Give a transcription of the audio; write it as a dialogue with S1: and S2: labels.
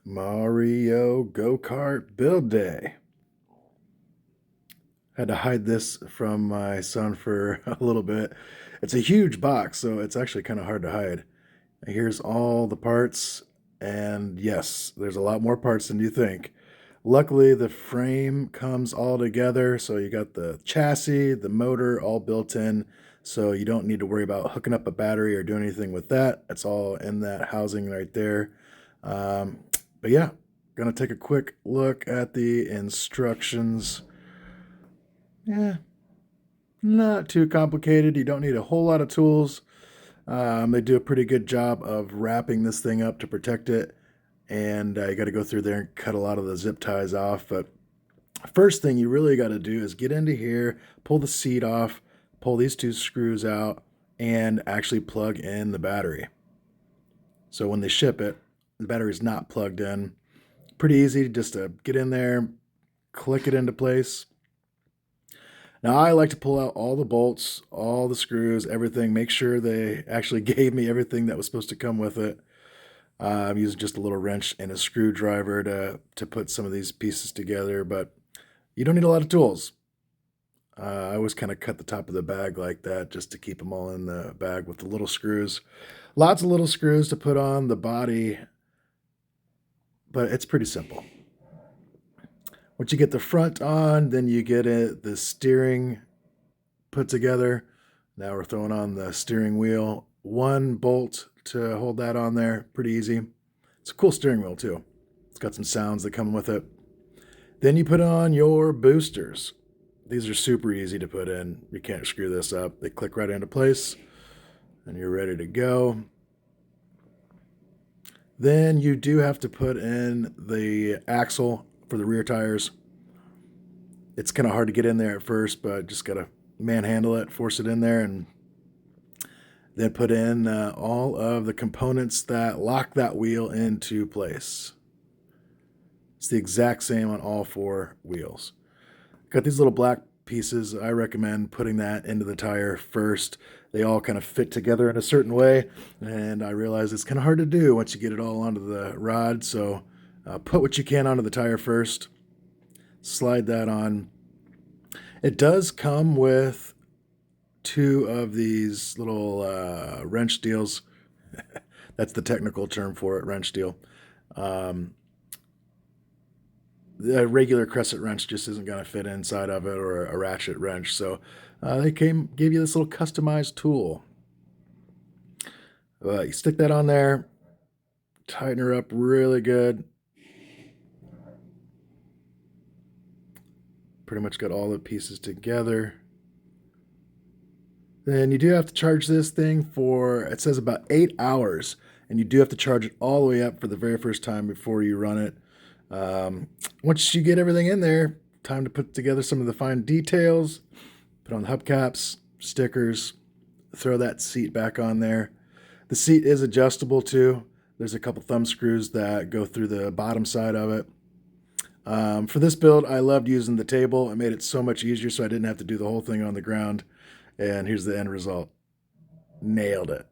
S1: Mario Go-Kart Build Day. Had to hide this from my son for a little bit. It's a huge box, so it's actually kind of hard to hide. Here's all the parts, and yes, there's a lot more parts than you think. Luckily, the frame comes all together, so you got the chassis, the motor all built in, so you don't need to worry about hooking up a battery or doing anything with that. It's all in that housing right there. Um, but yeah, gonna take a quick look at the instructions. Yeah, not too complicated. You don't need a whole lot of tools. They do a pretty good job of wrapping this thing up to protect it, and you got to go through there and cut a lot of the zip ties off. But first thing you really got to do is get into here, pull the seat off, pull these two screws out, and actually plug in the battery. So when they ship it, the battery's not plugged in. Pretty easy just to get in there, click it into place. Now, I like to pull out all the bolts, all the screws, everything, make sure they actually gave me everything that was supposed to come with it. I'm using just a little wrench and a screwdriver to put some of these pieces together, but you don't need a lot of tools. I always kind of cut the top of the bag like that just to keep them all in the bag with the little screws. Lots of little screws to put on the body, but it's pretty simple. Once you get the front on, then you get the steering put together. Now we're throwing on the steering wheel. One bolt to hold that on there. Pretty easy. It's a cool steering wheel too. It's got some sounds that come with it. Then you put on your boosters. These are super easy to put in. You can't screw this up. They click right into place and you're ready to go. Then you do have to put in the axle for the rear tires. It's kind of hard to get in there at first, but just got to manhandle it, force it in there, and then put in all of the components that lock that wheel into place. It's the exact same on all four wheels. Got these little black pieces. I recommend putting that into the tire first. They all kind of fit together in a certain way, and I realize it's kind of hard to do once you get it all onto the rod, so put what you can onto the tire first. Slide that on. It does come with two of these little wrench deals. That's the technical term for it, wrench deal. The regular crescent wrench just isn't going to fit inside of it, or a ratchet wrench. So they gave you this little customized tool. You stick that on there, tighten her up really good. Pretty much got all the pieces together. Then you do have to charge this thing for, it says about 8 hours, and you do have to charge it all the way up for the very first time before you run it. Once you get everything in there, time to put together some of the fine details, put on the hubcaps, stickers, throw that seat back on there. The seat is adjustable too. There's a couple thumb screws that go through the bottom side of it. For this build, I loved using the table. It made it so much easier so I didn't have to do the whole thing on the ground. And here's the end result. Nailed it.